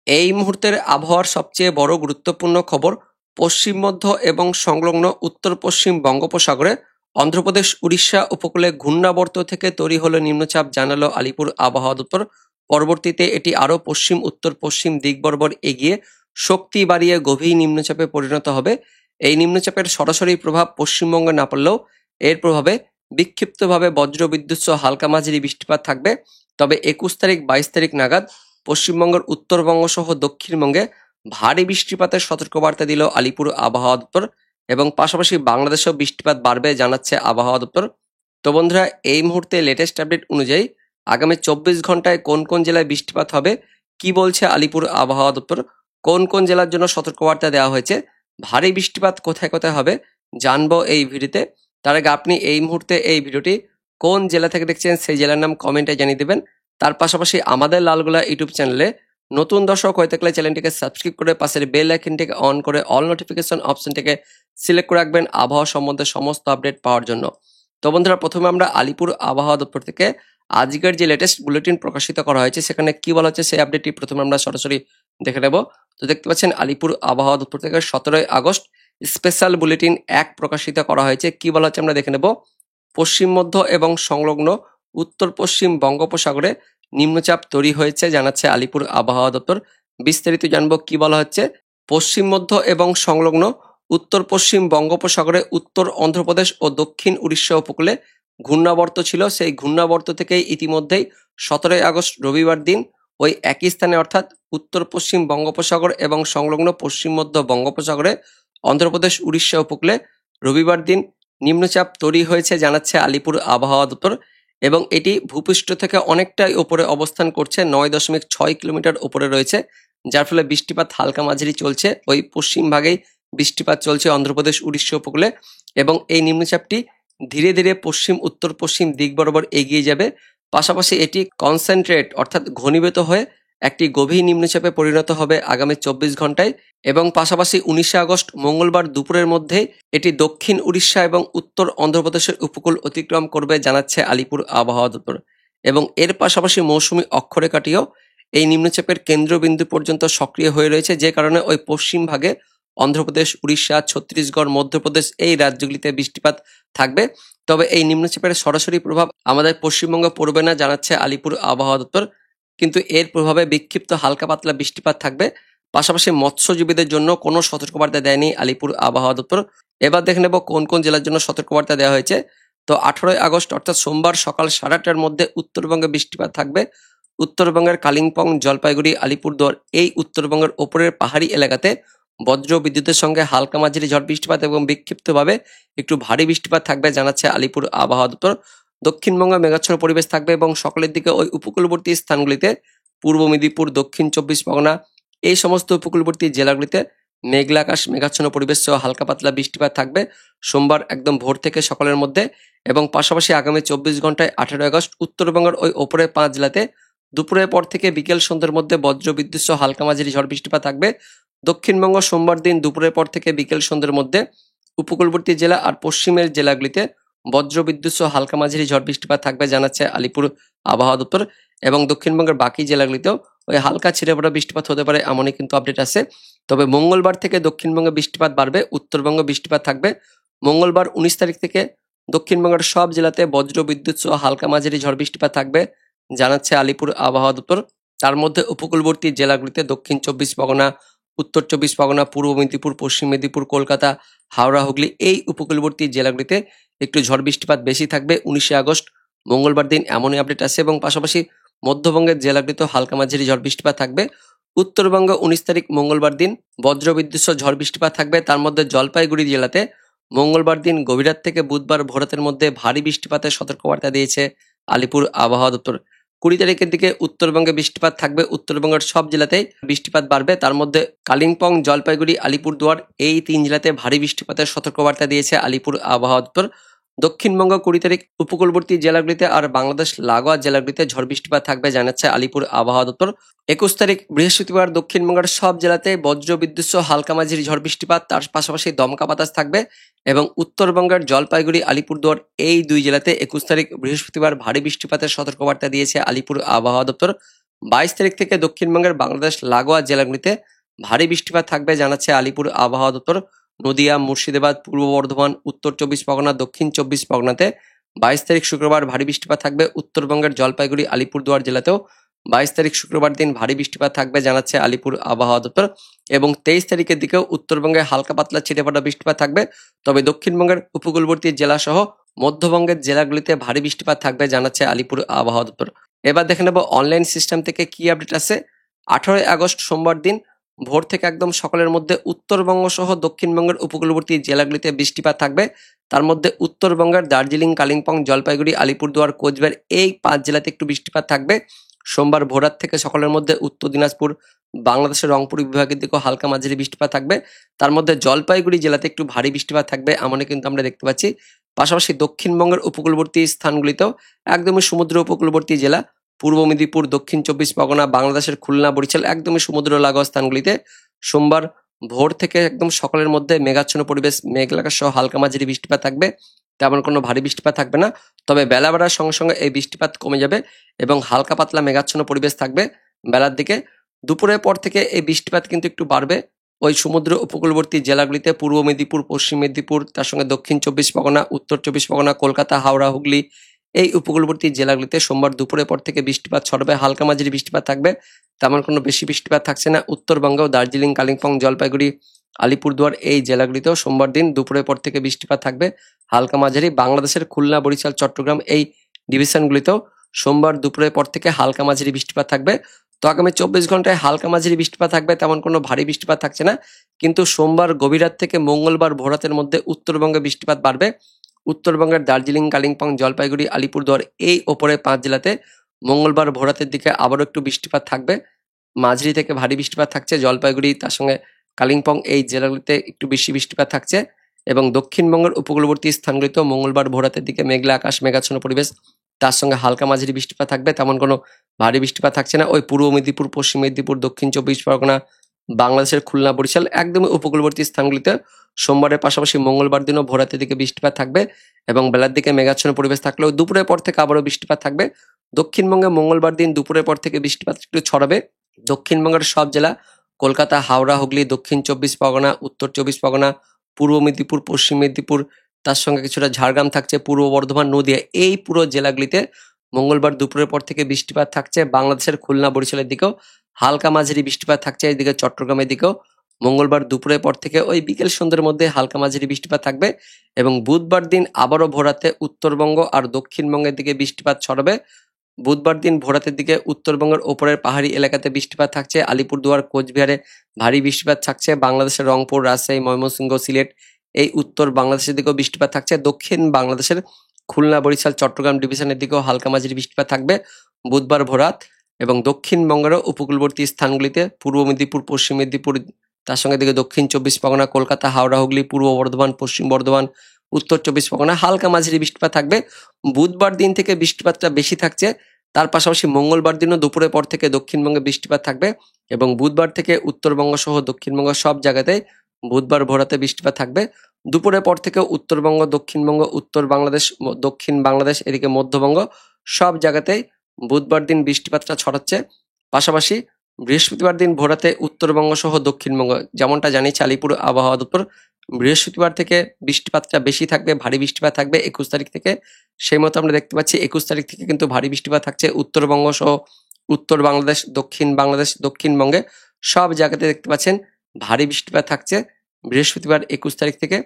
এই মুহূর্তের আবহাওয়ার সবচেয়ে বড় গুরুত্বপূর্ণ খবর, পশ্চিম মধ্য এবং সংলগ্ন উত্তর পশ্চিম বঙ্গোপসাগরে অন্ধ্রপ্রদেশ উড়িষ্যা উপকূলে ঘূর্ণাবর্ত থেকে তৈরি হলো নিম্নচাপ, জানালো আলিপুর আবহাওয়া দপ্তর। পরবর্তীতে এটি আরও পশ্চিম উত্তর পশ্চিম দিক বরাবর এগিয়ে শক্তি বাড়িয়ে গভীর নিম্নচাপে পরিণত হবে। এই নিম্নচাপের সরাসরি প্রভাব পশ্চিমবঙ্গে না পড়লেও এর প্রভাবে বিক্ষিপ্তভাবে বজ্রবিদ্যুৎ সহ হালকা মাঝারি বৃষ্টিপাত থাকবে। তবে 21 তারিখ 22 তারিখ নাগাদ পশ্চিমবঙ্গের উত্তরবঙ্গ সহ দক্ষিণবঙ্গে ভারী বৃষ্টিপাতের সতর্কবার্তা দিল আলিপুর আবহাওয়া দপ্তর, এবং পাশাপাশি বাংলাদেশেও বৃষ্টিপাত বাড়বে জানাচ্ছে আবহাওয়া দপ্তর। তো বন্ধুরা, এই মুহূর্তে লেটেস্ট আপডেট অনুযায়ী আগামী 24 ঘন্টায় কোন কোন জেলায় বৃষ্টিপাত হবে, কি বলছে আলিপুর আবহাওয়া দপ্তর, কোন কোন জেলার জন্য সতর্কবার্তা দেওয়া হয়েছে, ভারী বৃষ্টিপাত কোথায় কোথায় হবে, জানবো এই ভিডিওতে। তার আগে আপনি এই মুহূর্তে এই ভিডিওটি কোন জেলা থেকে দেখছেন সেই জেলার নাম কমেন্টে জানিয়ে দেবেন। তার পাশাপাশি আমাদের লালগোলা ইউটিউব চ্যানেলে নতুন দর্শক হয়ে থাকলে চ্যানেলটিকে সাবস্ক্রাইব করে পাশের বেল আইকনটিকে অন করে অল নোটিফিকেশন অপশনটিকে সিলেক্ট করে রাখবেন আবহাওয়া সম্বন্ধে সমস্ত আপডেট পাওয়ার জন্য। তো বন্ধুরা, প্রথমে আমরা আলিপুর আবহাওয়া দপ্তর থেকে আজকের যে লেটেস্ট বুলেটিন প্রকাশিত করা হয়েছে সেখানে কি বলা হচ্ছে সেই আপডেটটি প্রথমে আমরা সরাসরি দেখে নেব। তো দেখতে পাচ্ছেন আলিপুর আবহাওয়া দপ্তর থেকে 17 আগস্ট স্পেশাল বুলেটিন 1 প্রকাশিত করা হয়েছে। কি বলা হচ্ছে আমরা দেখে নেব। পশ্চিম মধ্য এবং সংলগ্ন উত্তর পশ্চিম বঙ্গোপসাগরে নিম্নচাপ তৈরি হয়েছে জানাচ্ছে আলিপুর আবহাওয়া দপ্তর। বিস্তারিত জানবো কি বলা হচ্ছে। পশ্চিম মধ্য এবং সংলগ্ন উত্তর পশ্চিম বঙ্গোপসাগরে উত্তর অন্ধ্রপ্রদেশ ও দক্ষিণ উড়িষ্যা উপকূলে ঘূর্ণাবর্ত ছিল। সেই ঘূর্ণাবর্ত থেকেই ইতিমধ্যেই 17 আগস্ট রবিবার দিন ওই একই স্থানে অর্থাৎ উত্তর পশ্চিম বঙ্গোপসাগর এবং সংলগ্ন পশ্চিম মধ্য বঙ্গোপসাগরে অন্ধ্রপ্রদেশ উড়িষ্যা উপকূলে রবিবার দিন নিম্নচাপ তৈরি হয়েছে জানাচ্ছে আলিপুর আবহাওয়া দপ্তর, এবং এটি ভূপৃষ্ঠ থেকে অনেকটাই উপরে অবস্থান করছে, 9.6 কিলোমিটার উপরে রয়েছে, যার ফলে বৃষ্টিপাত হালকা মাঝারি চলছে। ওই পশ্চিম ভাগেই বৃষ্টিপাত চলছে অন্ধ্রপ্রদেশ উড়িষ্যা উপকূলে, এবং এই নিম্নচাপটি ধীরে ধীরে পশ্চিম উত্তর পশ্চিম দিক বরাবর এগিয়ে যাবে। পাশাপাশি এটি কনসেন্ট্রেট অর্থাৎ ঘনীভূত হয়ে একটি গভীর নিম্নচাপে পরিণত হবে আগামী 24 ঘন্টায়, এবং পাশাপাশি 19 আগস্ট মঙ্গলবার দুপুরের মধ্যে এটি দক্ষিণ উড়িষ্যা এবং উত্তর অন্ধ্রপ্রদেশের উপকূল অতিক্রম করবে জানাচ্ছে আলিপুর আবহাওয়া দপ্তর। এবং এর পাশাপাশি মৌসুমী অক্ষরেখাটিও এই নিম্নচাপের কেন্দ্রবিন্দু পর্যন্ত সক্রিয় হয়ে রয়েছে, যে কারণে ওই পশ্চিম ভাগে অন্ধ্রপ্রদেশ, উড়িষ্যা, ছত্তিশগড়, মধ্যপ্রদেশ এই রাজ্যগুলিতে বৃষ্টিপাত থাকবে। তবে এই নিম্নচাপের সরাসরি প্রভাব আমাদের পশ্চিমবঙ্গে পড়বে না জানাচ্ছে আলিপুর আবহাওয়া দপ্তর, কিন্তু এর প্রভাবে বিক্ষিপ্ত হালকা পাতলা বৃষ্টিপাত থাকবে। পাশাপাশি মৎস্যজীবীদের জন্য কোনো সতর্কবার্তা দেয়নি আলিপুর আবহাওয়া দপ্তর। এবার দেখে নেব কোন কোন জেলার জন্য সতর্কবার্তা দেওয়া হয়েছে। তো 18 আগস্ট অর্থাৎ সোমবার সকাল 8:30টার মধ্যে উত্তরবঙ্গে বৃষ্টিপাত থাকবে। উত্তরবঙ্গের কালিম্পং, জলপাইগুড়ি, আলিপুরদুয়ার এই উত্তরবঙ্গের ওপরের পাহাড়ি এলাকাতে বজ্র বিদ্যুতের সঙ্গে হালকা মাঝারি ঝড় বৃষ্টিপাত এবং বিক্ষিপ্তভাবে একটু ভারী বৃষ্টিপাত থাকবে জানাচ্ছে আলিপুর আবহাওয়া দপ্তর। দক্ষিণবঙ্গে মেঘাচ্ছন্ন পরিবেশ থাকবে এবং সকালের দিকে ওই উপকূলবর্তী স্থানগুলিতে পূর্ব মেদিনীপুর, দক্ষিণ 24 পরগনা এই সমস্ত উপকূলবর্তী জেলাগুলিতে মেঘলা আকাশ, মেঘাচ্ছন্ন পরিবেশ সহ হালকা পাতলা বৃষ্টিপাত থাকবে সোমবার একদম ভোর থেকে সকালের মধ্যে। এবং পাশাপাশি আগামী 24 ঘন্টায় 18 আগস্ট উত্তরবঙ্গের ওই ওপরের 5 জেলাতে দুপুরের পর থেকে বিকেল সন্ধ্যার মধ্যে বজ্র বিদ্যুৎ সহ হালকা মাঝারি ঝড় বৃষ্টিপাত থাকবে। দক্ষিণবঙ্গ সোমবার দিন দুপুরের পর থেকে বিকেল সন্ধ্যার মধ্যে উপকূলবর্তী জেলা আর পশ্চিমের জেলাগুলিতে বজ্র বিদ্যুৎ সহ হালকা মাঝারি ঝড় বৃষ্টিপাত থাকবে জানাচ্ছে আলিপুর আবহাওয়া দপ্তর। এবং দক্ষিণবঙ্গের বাকি জেলাগুলিতেও ওই হালকা ছিঁড়ে পড়া বৃষ্টিপাত হতে পারে এমনই কিন্তু আপডেট আছে। তবে মঙ্গলবার থেকে দক্ষিণবঙ্গে বৃষ্টিপাত বাড়বে, উত্তরবঙ্গে বৃষ্টিপাত থাকবে। মঙ্গলবার 19 তারিখ থেকে দক্ষিণবঙ্গের সব জেলাতে বজ্র বিদ্যুৎ সহ হালকা মাঝারি ঝড় বৃষ্টিপাত থাকবে জানাচ্ছে আলিপুর আবহাওয়া দপ্তর। তার মধ্যে উপকূলবর্তী জেলাগুলিতে দক্ষিণ 24 পরগনা, উত্তর 24 পরগনা, পূর্ব মেদিনীপুর, পশ্চিম মেদিনীপুর, কলকাতা, হাওড়া, হুগলি এই উপকূলবর্তী জেলাগুলিতে একটু ঝড় বৃষ্টিপাত বেশি থাকবে 19 আগস্ট মঙ্গলবার দিন এমনই আপডেট আছে। এবং পাশাপাশি মধ্যবঙ্গের জেলাগুলিতেও হালকা মাঝারি ঝড় বৃষ্টিপাত থাকবে। উত্তরবঙ্গে 19 তারিখ মঙ্গলবার দিন বজ্র বিদ্যুৎ সহ ঝড় বৃষ্টিপাত থাকবে। তার মধ্যে জলপাইগুড়ি জেলাতে মঙ্গলবার দিন গভীর রাত থেকে বুধবার ভোরাতের মধ্যে ভারী বৃষ্টিপাতের সতর্কবার্তা দিয়েছে আলিপুর আবহাওয়া দপ্তর। 20 তারিখের দিকে উত্তরবঙ্গে বৃষ্টিপাত থাকবে, উত্তরবঙ্গের সব জেলাতেই বৃষ্টিপাত বাড়বে। তার মধ্যে কালিম্পং, জলপাইগুড়ি, আলিপুরদুয়ার এই 3 জেলাতে ভারী বৃষ্টিপাতের সতর্কবার্তা দিয়েছে আলিপুর আবহাওয়া দপ্তর। দক্ষিণবঙ্গ 20 তারিখ উপকূলবর্তী জেলাগুলিতে আর বাংলাদেশ লাগোয়া জেলাগুলিতে ঝড় বৃষ্টিপাত থাকবে জানাচ্ছে আলিপুর আবহাওয়া দপ্তর। 21 তারিখ বৃহস্পতিবার দক্ষিণবঙ্গের সব জেলাতে বজ্র বিদ্যুৎ সহ হালকা মাঝারি ঝড় বৃষ্টিপাত, তার পাশাপাশি দমকা বাতাস থাকবে। এবং উত্তরবঙ্গের জলপাইগুড়ি, আলিপুরদুয়ার এই 2 জেলাতে 21 তারিখ বৃহস্পতিবার ভারী বৃষ্টিপাতের সতর্কবার্তা দিয়েছে আলিপুর আবহাওয়া দপ্তর। 22 তারিখ থেকে দক্ষিণবঙ্গের বাংলাদেশ লাগোয়া জেলাগুলিতে ভারী বৃষ্টিপাত থাকবে জানাচ্ছে আলিপুর আবহাওয়া দপ্তর। নদিয়া, মুর্শিদাবাদ, পূর্ব বর্ধমান, উত্তর 24 পরগনা, দক্ষিণ 24 পরগনাতে 22 তারিখ শুক্রবার ভারী বৃষ্টিপাত থাকবে। উত্তরবঙ্গের জলপাইগুড়ি, আলিপুরদুয়ার জেলাতেও 22 তারিখ শুক্রবার দিন ভারী বৃষ্টিপাত থাকবে জানাচ্ছে আলিপুর আবহাওয়া দপ্তর। এবং 23 তারিখের দিকেও উত্তরবঙ্গে হালকা পাতলা ছিটেফোঁটা বৃষ্টিপাত থাকবে, তবে দক্ষিণবঙ্গের উপকূলবর্তী জেলা সহ মধ্যবঙ্গের জেলাগুলিতে ভারী বৃষ্টিপাত থাকবে জানাচ্ছে আলিপুর আবহাওয়া দপ্তর। এবার দেখে নেব অনলাইন সিস্টেম থেকে কি আপডেট আছে। 18 আগস্ট সোমবার দিন ভোর থেকে একদম সকালের মধ্যে উত্তরবঙ্গ সহ দক্ষিণবঙ্গের উপকূলবর্তী জেলাগুলিতে বৃষ্টিপাত থাকবে। তার মধ্যে উত্তরবঙ্গের দার্জিলিং, কালিম্পং, জলপাইগুড়ি, আলিপুরদুয়ার, কোচবিহার এই 5 জেলাতে একটু বৃষ্টিপাত থাকবে। সোমবার ভোররাত থেকে সকালের মধ্যে উত্তর দিনাজপুর, বাংলাদেশের রংপুর বিভাগের দিকেও হালকা মাঝারি বৃষ্টিপাত থাকবে। তার মধ্যে জলপাইগুড়ি জেলাতে একটু ভারী বৃষ্টিপাত থাকবে এমনই কিন্তু আমরা দেখতে পাচ্ছি। পাশাপাশি দক্ষিণবঙ্গের উপকূলবর্তী স্থানগুলিতেও একদমই সমুদ্র উপকূলবর্তী জেলা পূর্ব মেদিনীপুর, দক্ষিণ 24 পরগনা, বাংলাদেশের খুলনা, বরিশাল একদমই সমুদ্র লাগোয়া স্থানগুলিতে সোমবার ভোর থেকে একদম সকালের মধ্যে মেঘাচ্ছন্ন পরিবেশ, মেঘলাকা সহ হালকা মাঝারি বৃষ্টিপাত থাকবে। তেমন কোনো ভারী বৃষ্টিপাত থাকবে না, তবে বেলা বাড়ার সঙ্গে সঙ্গে এই বৃষ্টিপাত কমে যাবে এবং হালকা পাতলা মেঘাচ্ছন্ন পরিবেশ থাকবে বেলার দিকে। দুপুরের পর থেকে এই বৃষ্টিপাত কিন্তু একটু বাড়বে ওই সমুদ্র উপকূলবর্তী জেলাগুলিতে পূর্ব মেদিনীপুর, পশ্চিম মেদিনীপুর, তার সঙ্গে দক্ষিণ 24 পরগনা, উত্তর 24 পরগনা, কলকাতা, হাওড়া, হুগলি এই উপকূলবর্তী জেলাগুলিতে সোমবার দুপুরের পর থেকে বৃষ্টিপাত ছড়বে, হালকা মাঝারি বৃষ্টিপাত থাকবে। তেমন কোনো বেশি বৃষ্টিপাত থাকছে না। উত্তরবঙ্গেও দার্জিলিং, কালিম্পং, জলপাইগুড়ি, আলিপুরদুয়ার এই জেলাগুলিতেও সোমবার দিন দুপুরের পর থেকে বৃষ্টিপাত থাকবে হালকা মাঝারি। বাংলাদেশের খুলনা, বরিশাল, চট্টগ্রাম এই ডিভিশনগুলিতেও সোমবার দুপুরের পর থেকে হালকা মাঝারি বৃষ্টিপাত থাকবে। তো আগামী 24 ঘন্টায় হালকা মাঝারি বৃষ্টিপাত থাকবে, তেমন কোনো ভারী বৃষ্টিপাত থাকছে না। কিন্তু সোমবার গভীর রাত থেকে মঙ্গলবার ভোররাতের মধ্যে উত্তরবঙ্গে বৃষ্টিপাত বাড়বে। উত্তরবঙ্গের দার্জিলিং, কালিম্পং, জলপাইগুড়ি, আলিপুরদুয়ার এই ওপরে 5 জেলাতে মঙ্গলবার ভোররাতের দিকে আবারও একটু বৃষ্টিপাত থাকবে, মাঝারি থেকে ভারী বৃষ্টিপাত থাকছে। জলপাইগুড়ি তার সঙ্গে কালিম্পং এই জেলাগুলিতে একটু বেশি বৃষ্টিপাত থাকছে এবং দক্ষিণবঙ্গের উপকূলবর্তী স্থানগুলিতেও মঙ্গলবার ভোররাতের দিকে মেঘলা আকাশ, মেঘাচ্ছন্ন পরিবেশ, তার সঙ্গে হালকা মাঝারি বৃষ্টিপাত থাকবে। তেমন কোনো ভারী বৃষ্টিপাত থাকছে না। ওই পূর্ব মেদিনীপুর, পশ্চিম মেদিনীপুর, দক্ষিণ 24 পরগনা, বাংলাদেশের খুলনা, বরিশাল একদমই উপকূলবর্তী স্থানগুলিতে সোমবারের পাশাপাশি মঙ্গলবার দিনও ভোররাতের দিকে বৃষ্টিপাত থাকবে এবং বেলার দিকে মেঘাচ্ছন্ন পরিবেশ থাকলেও দুপুরের পর থেকে আবারও বৃষ্টিপাত থাকবে। দক্ষিণবঙ্গে মঙ্গলবার দিন দুপুরের পর থেকে বৃষ্টিপাত একটু ছড়াবে। দক্ষিণবঙ্গের সব জেলা কলকাতা, হাওড়া, হুগলি, দক্ষিণ 24 পরগনা, উত্তর 24 পরগনা, পূর্ব মেদিনীপুর, পশ্চিম মেদিনীপুর, তার সঙ্গে কিছুটা ঝাড়গ্রাম থাকছে, পূর্ব বর্ধমান, নদিয়া এই পুরো জেলাগুলিতে মঙ্গলবার দুপুরের পর থেকে বৃষ্টিপাত থাকছে। বাংলাদেশের খুলনা, বরিশালের দিকেও হালকা মাঝারি বৃষ্টিপাত থাকছে, এইদিকে চট্টগ্রামের দিকেও মঙ্গলবার দুপুরের পর থেকে ওই বিকেল সন্ধ্যের মধ্যে হালকা মাঝারি বৃষ্টিপাত থাকবে এবং বুধবার দিন আবারও ভোরাতে উত্তরবঙ্গ আর দক্ষিণবঙ্গের দিকে বৃষ্টিপাত ছড়াবে। বুধবার দিন ভোরাতের দিকে উত্তরবঙ্গের ওপরের পাহাড়ি এলাকাতে বৃষ্টিপাত থাকছে, আলিপুরদুয়ার, কোচবিহারে ভারী বৃষ্টিপাত থাকছে, বাংলাদেশের রংপুর, রাজশাহী, ময়মনসিংহ, সিলেট এই উত্তর বাংলাদেশের দিকেও বৃষ্টিপাত থাকছে। দক্ষিণ বাংলাদেশের খুলনা, বরিশাল, চট্টগ্রাম ডিভিশনের দিকেও হালকা মাঝারি বৃষ্টিপাত থাকবে বুধবার ভোরাত এবং দক্ষিণবঙ্গেরও উপকূলবর্তী স্থানগুলিতে পূর্ব মেদিনীপুর, পশ্চিম মেদিনীপুর, তার সঙ্গে দিকে দক্ষিণ 24 পরগনা, কলকাতা, হাওড়া, হুগলি, পূর্ব বর্ধমান, পশ্চিম বর্ধমান, উত্তর 24 পরগনা হালকা মাঝারি বৃষ্টিপাত থাকবে। বুধবার দিন থেকে বৃষ্টিপাতটা বেশি থাকছে। তার পাশাপাশি মঙ্গলবার দিনও দুপুরের পর থেকে দক্ষিণবঙ্গে বৃষ্টিপাত থাকবে এবং বুধবার থেকে উত্তরবঙ্গ সহ দক্ষিণবঙ্গ সব জায়গাতেই বুধবার ভোরাতে বৃষ্টিপাত থাকবে। দুপুরের পর থেকে উত্তরবঙ্গ, দক্ষিণবঙ্গ, উত্তর বাংলাদেশ, দক্ষিণ বাংলাদেশ এদিকে মধ্যবঙ্গ সব জায়গাতেই বুধবার দিন বৃষ্টিপাতটা ছড়াচ্ছে। পাশাপাশি বৃহস্পতিবার দিন ভোরাতে উত্তরবঙ্গ সহ দক্ষিণবঙ্গ যেমনটা জানিয়েছে আলিপুর আবহাওয়া দপ্তর, বৃহস্পতিবার থেকে বৃষ্টিপাতটা বেশি থাকবে, ভারী বৃষ্টিপাত থাকবে 21 তারিখ থেকে। সেই মতো আমরা দেখতে পাচ্ছি 21 তারিখ থেকে কিন্তু ভারী বৃষ্টিপাত থাকছে উত্তরবঙ্গ সহ উত্তর বাংলাদেশ, বাংলাদেশ, দক্ষিণবঙ্গে সব জায়গাতে দেখতে পাচ্ছেন ভারী বৃষ্টিপাত থাকছে বৃহস্পতিবার 21 তারিখ থেকে।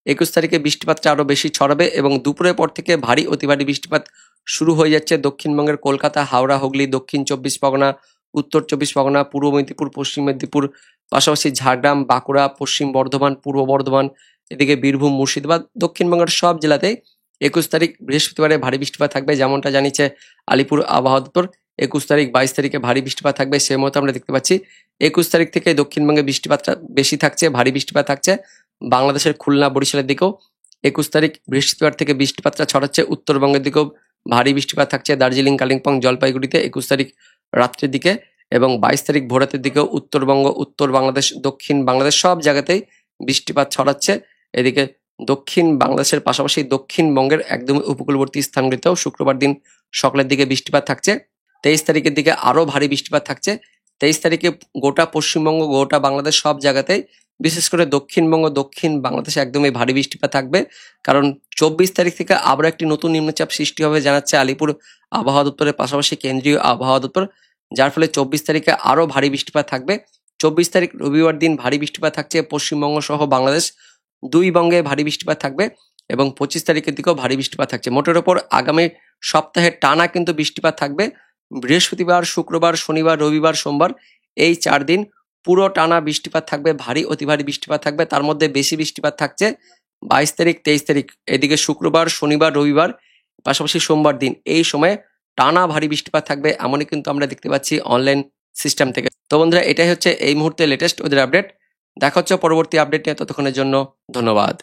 21 তারিখে বৃষ্টিপাতটা আরো বেশি ছড়াবে এবং দুপুরের পর থেকে ভারী অতি ভারী বৃষ্টিপাত শুরু হয়ে যাচ্ছে দক্ষিণবঙ্গের কলকাতা, হাওড়া, হুগলি, দক্ষিণ 24 পরগনা, উত্তর 24 পরগনা, পূর্ব মেদিনীপুর, পশ্চিম মেদিনীপুর, পাশাপাশি ঝাড়গ্রাম, বাঁকুড়া, পশ্চিম বর্ধমান, পূর্ব বর্ধমান, এদিকে বীরভূম, মুর্শিদাবাদ দক্ষিণবঙ্গের সব জেলাতেই 21 তারিখ বৃহস্পতিবারে ভারী বৃষ্টিপাত থাকবে যেমনটা জানিয়েছে আলিপুর আবহাওয়া দপ্তর। 21 তারিখ 22 তারিখে ভারী বৃষ্টিপাত থাকবে সে মতো আমরা দেখতে পাচ্ছি। 21 তারিখ থেকে দক্ষিণবঙ্গে বৃষ্টিপাতটা বেশি থাকছে, ভারী বৃষ্টিপাত থাকছে বাংলাদেশের খুলনা, বরিশালের দিকেও। 21 তারিখ বৃহস্পতিবার থেকে বৃষ্টিপাতটা ছড়াচ্ছে উত্তরবঙ্গের দিকেও ভারী বৃষ্টিপাত থাকছে দার্জিলিং, কালিম্পং, জলপাইগুড়িতে 21 তারিখ রাত্রের দিকে এবং 22 তারিখ ভোরাতের দিকেও উত্তরবঙ্গ, উত্তর বাংলাদেশ, দক্ষিণ বাংলাদেশ সব জায়গাতেই বৃষ্টিপাত ছড়াচ্ছে। এদিকে দক্ষিণ বাংলাদেশের পাশাপাশি দক্ষিণবঙ্গের একদম উপকূলবর্তী স্থানগুলিতেও শুক্রবার দিন সকালের দিকে বৃষ্টিপাত থাকছে। 23 তারিখের দিকে আরো ভারী বৃষ্টিপাত থাকছে। 23 তারিখে গোটা পশ্চিমবঙ্গ, গোটা বাংলাদেশ সব জায়গাতেই, বিশেষ করে দক্ষিণবঙ্গ, দক্ষিণ বাংলাদেশে একদমই ভারী বৃষ্টিপাত থাকবে। কারণ 24 তারিখ থেকে আবার একটি নতুন নিম্নচাপ সৃষ্টি হবে জানাচ্ছে আলিপুর আবহাওয়া দপ্তরের পাশাপাশি কেন্দ্রীয় আবহাওয়া দপ্তর, যার ফলে 24 তারিখে আরো ভারী বৃষ্টিপাত থাকবে। 24 তারিখ রবিবার দিন ভারী বৃষ্টিপাত থাকছে পশ্চিমবঙ্গ সহ বাংলাদেশ 2 বঙ্গে ভারী বৃষ্টিপাত থাকবে এবং 25 তারিখের দিকেও ভারী বৃষ্টিপাত থাকছে। মোটের ওপর আগামী সপ্তাহে টানা কিন্তু বৃষ্টিপাত থাকবে। বৃহস্পতিবার, শুক্রবার, শনিবার, রবিবার, সোমবার এই 4 দিন পুরো টানা বৃষ্টিপাত থাকবে, ভারী অতি ভারী বৃষ্টিপাত থাকবে। তার মধ্যে বেশি বৃষ্টিপাত থাকছে 22 তারিখ, 23 তারিখ, এদিকে শুক্রবার, শনিবার, রবিবার, পাশাপাশি সোমবার দিন। এই সময়ে টানা ভারী বৃষ্টিপাত থাকবে, এমনই কিন্তু আমরা দেখতে পাচ্ছি অনলাইন সিস্টেম থেকে। তো বন্ধুরা, এটাই হচ্ছে এই মুহূর্তে লেটেস্ট ওদের আপডেট। দেখা হচ্ছে পরবর্তী আপডেট নিয়ে, ততক্ষণের জন্য ধন্যবাদ।